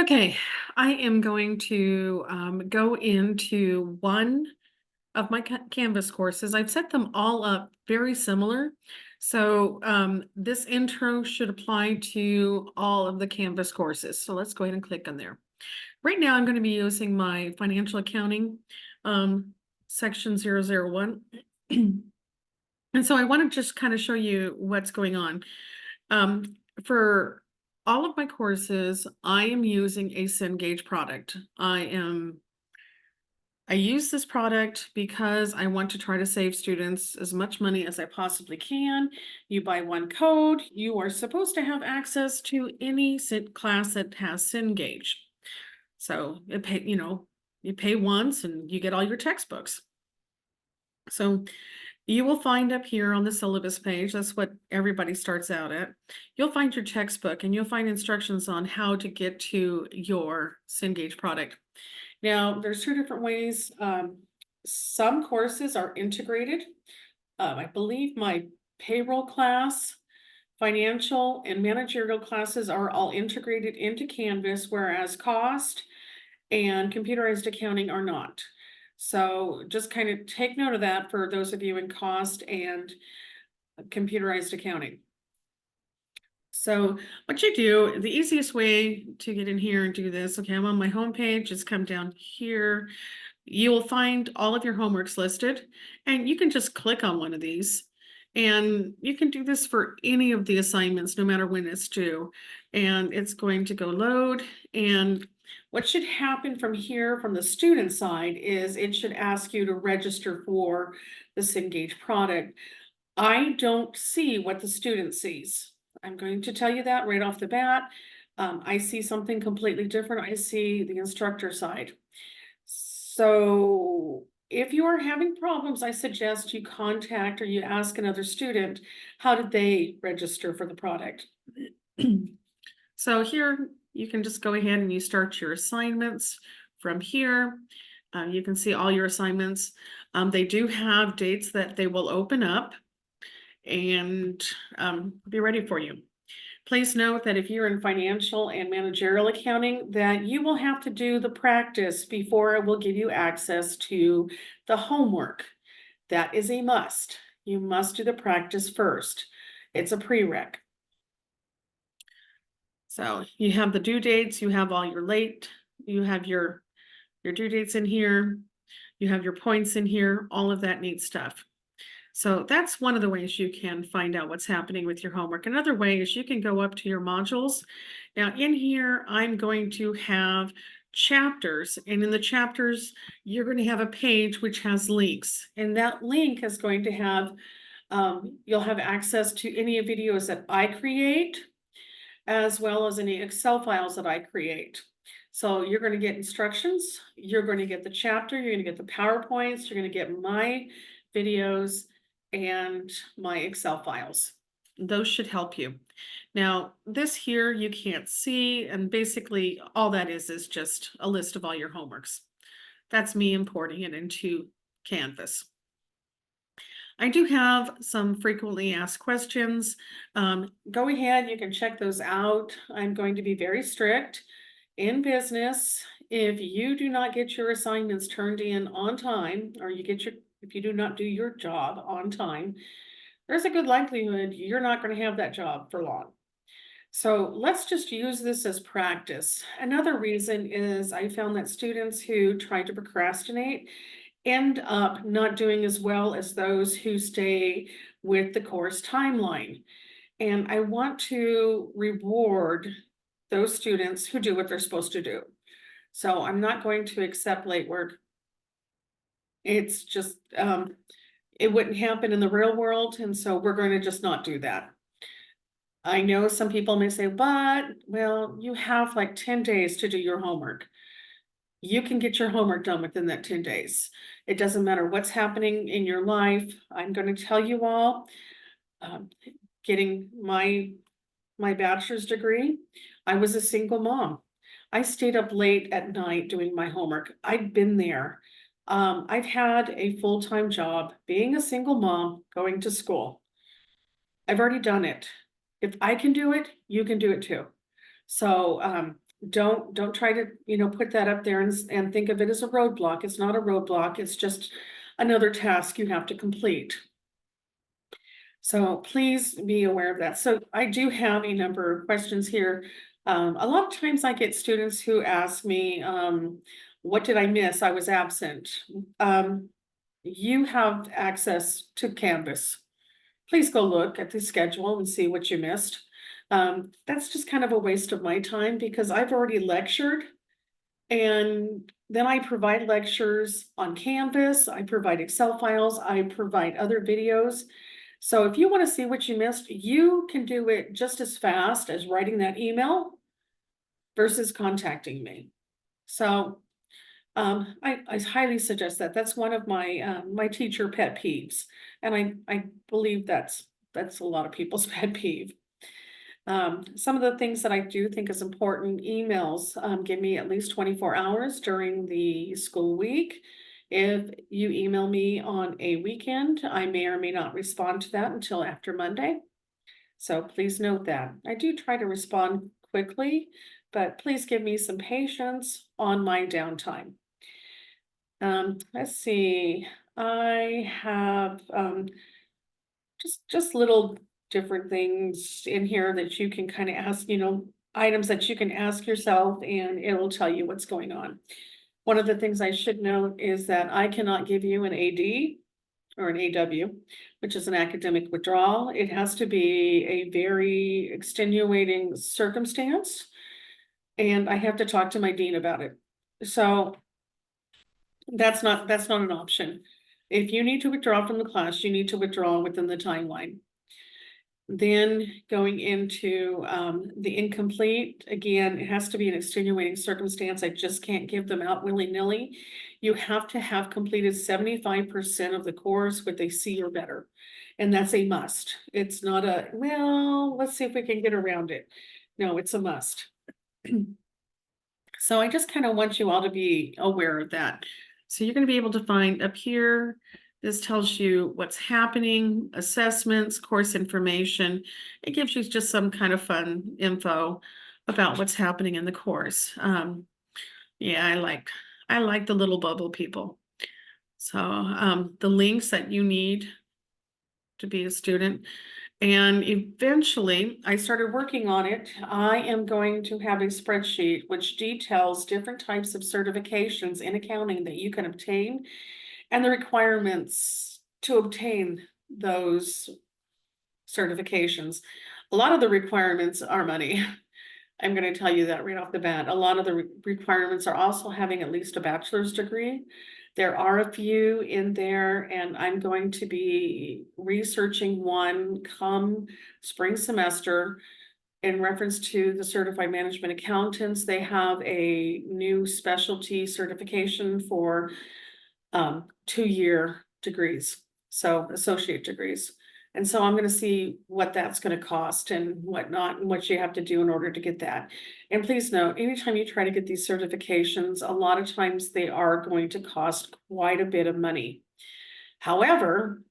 Okay, I am going to go into one of my Canvas courses. I've set them all up very similar. So this intro should apply to all of the Canvas courses. So let's go ahead and click on there. Right now, I'm going to be using my financial accounting section 001. And so I want to just kind of show you what's going on. For all of my courses, I am using a Cengage product. I use this product because I want to try to save students as much money as I possibly can. You buy one code, you are supposed to have access to any class that has Cengage. So you pay once and you get all your textbooks. So you will find up here on the syllabus page, that's what everybody starts out at. You'll find your textbook and you'll find instructions on how to get to your Cengage product. Now, there's two different ways. Some courses are integrated. I believe my payroll class, financial and managerial classes are all integrated into Canvas, whereas cost and computerized accounting are not. So just kind of take note of that for those of you in cost and computerized accounting. So what you do, the easiest way to get in here and do this, okay, I'm on my home page, just come down here. You will find all of your homeworks listed, and you can just click on one of these. And you can do this for any of the assignments, no matter when it's due. And it's going to go load. And what should happen from here, from the student side, is it should ask you to register for the Cengage product. I don't see what the student sees. I'm going to tell you that right off the bat. I see something completely different. I see the instructor side. So if you are having problems, I suggest you contact or you ask another student, how did they register for the product? So here you can just go ahead and you start your assignments from here. You can see all your assignments. They do have dates that they will open up and be ready for you. Please note that if you're in financial and managerial accounting, that you will have to do the practice before it will give you access to the homework. That is a must. You must do the practice first. It's a prereq. So you have the due dates, you have all your late, you have your due dates in here, you have your points in here, all of that neat stuff. So that's one of the ways you can find out what's happening with your homework. Another way is you can go up to your modules. Now in here, I'm going to have chapters, and in the chapters, you're going to have a page which has links, and that link is going to have, you'll have access to any videos that I create, as well as any Excel files that I create. So you're going to get instructions, you're going to get the chapter, you're going to get the PowerPoints, you're going to get my videos, and my Excel files. Those should help you. Now, this here you can't see, and basically all that is just a list of all your homeworks. That's me importing it into Canvas. I do have some frequently asked questions. Go ahead, you can check those out. I'm going to be very strict in business. If you do not get your assignments turned in on time, or if you do not do your job on time, there's a good likelihood you're not going to have that job for long. So let's just use this as practice. Another reason is I found that students who try to procrastinate end up not doing as well as those who stay with the course timeline. And I want to reward those students who do what they're supposed to do. So I'm not going to accept late work. It's just, it wouldn't happen in the real world, and so we're going to just not do that. I know some people may say, well, you have like 10 days to do your homework. You can get your homework done within that 10 days. It doesn't matter what's happening in your life. I'm going to tell you all, getting my bachelor's degree, I was a single mom. I stayed up late at night doing my homework. I've been there. I've had a full-time job, being a single mom, going to school. I've already done it. If I can do it, you can do it too. So don't try to, put that up there and think of it as a roadblock. It's not a roadblock. It's just another task you have to complete. So please be aware of that. So I do have a number of questions here. A lot of times I get students who ask me, what did I miss? I was absent. You have access to Canvas. Please go look at the schedule and see what you missed. That's just kind of a waste of my time because I've already lectured. And then I provide lectures on Canvas, I provide Excel files, I provide other videos. So if you want to see what you missed, you can do it just as fast as writing that email versus contacting me. So I highly suggest that. That's one of my my teacher pet peeves. And I believe that's a lot of people's pet peeve. Some of the things that I do think is important, emails, give me at least 24 hours during the school week. If you email me on a weekend, I may or may not respond to that until after Monday. So please note that. I do try to respond quickly, but please give me some patience on my downtime. Let's see, I have, just little different things in here that you can kind of ask, items that you can ask yourself and it will tell you what's going on. One of the things I should note is that I cannot give you an AD or an AW, which is an academic withdrawal. It has to be a very extenuating circumstance. And I have to talk to my dean about it. So that's not an option. If you need to withdraw from the class, you need to withdraw within the timeline. Then going into the incomplete, again, it has to be an extenuating circumstance. I just can't give them out willy-nilly. You have to have completed 75% of the course with a C or better. And that's a must. It's not a, well, let's see if we can get around it. No, it's a must. So I just kind of want you all to be aware of that. So you're going to be able to find up here, this tells you what's happening, assessments, course information. It gives you just some kind of fun info about what's happening in the course. Yeah, I like the little bubble people. So the links that you need to be a student. And eventually I started working on it. I am going to have a spreadsheet which details different types of certifications in accounting that you can obtain and the requirements to obtain those certifications. A lot of the requirements are money. I'm going to tell you that right off the bat. A lot of the requirements are also having at least a bachelor's degree. There are a few in there, and I'm going to be researching one come spring semester in reference to the certified management accountants. They have a new specialty certification for 2-year degrees, so associate degrees. And so I'm going to see what that's going to cost and whatnot, and what you have to do in order to get that. And please note, anytime you try to get these certifications, a lot of times they are going to cost quite a bit of money. However,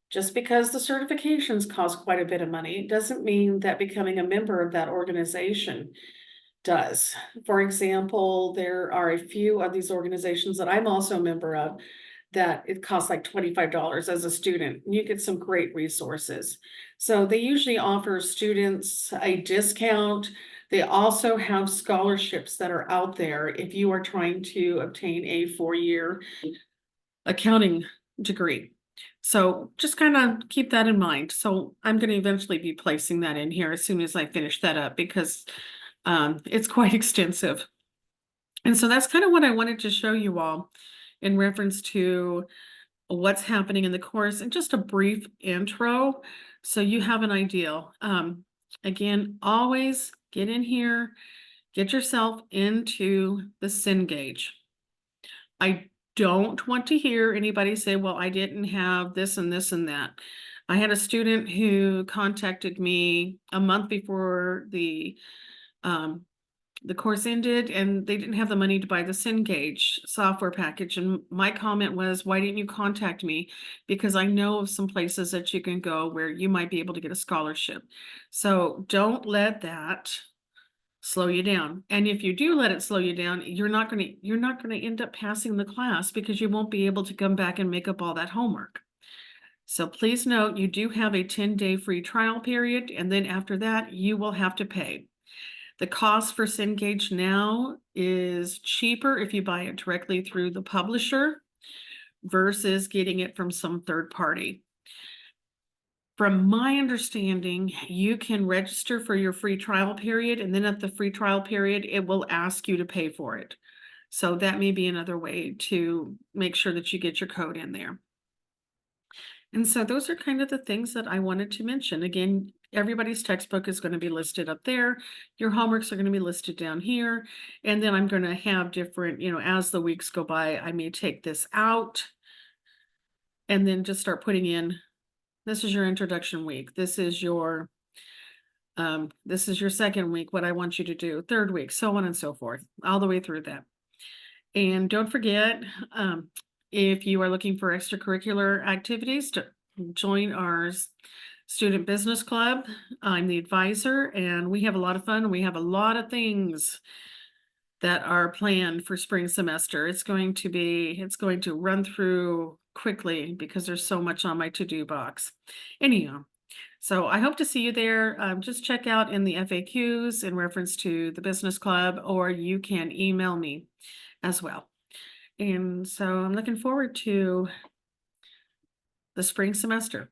just because the certifications cost quite a bit of money doesn't mean that becoming a member of that organization does. For example, there are a few of these organizations that I'm also a member of that it costs like $25 as a student. You get some great resources. So they usually offer students a discount. They also have scholarships that are out there if you are trying to obtain a 4-year accounting degree. So just kind of keep that in mind. So I'm going to eventually be placing that in here as soon as I finish that up because it's quite extensive. And so that's kind of what I wanted to show you all in reference to what's happening in the course and just a brief intro so you have an idea. Again, always get in here, get yourself into the Cengage. I don't want to hear anybody say, well, I didn't have this and this and that. I had a student who contacted me a month before the course ended and they didn't have the money to buy the Cengage software package. And my comment was, why didn't you contact me? Because I know of some places that you can go where you might be able to get a scholarship. So don't let that slow you down. And if you do let it slow you down, you're not gonna end up passing the class because you won't be able to come back and make up all that homework. So please note, you do have a 10-day free trial period, and then after that, you will have to pay. The cost for Cengage now is cheaper if you buy it directly through the publisher versus getting it from some third party. From my understanding, you can register for your free trial period, and then at the free trial period, it will ask you to pay for it. So that may be another way to make sure that you get your code in there. And so those are kind of the things that I wanted to mention. Again, everybody's textbook is going to be listed up there. Your homeworks are going to be listed down here. And then I'm going to have different, as the weeks go by, I may take this out and then just start putting in, this is your introduction week. This is your second week, what I want you to do, third week, so on and so forth, all the way through that. And don't forget, if you are looking for extracurricular activities, to join our student business club. I'm the advisor, and we have a lot of fun. We have a lot of things that are planned for spring semester. It's going to run through quickly because there's so much on my to-do box. Anyhow, so I hope to see you there. Just check out in the FAQs in reference to the business club, or you can email me as well. And so I'm looking forward to the spring semester.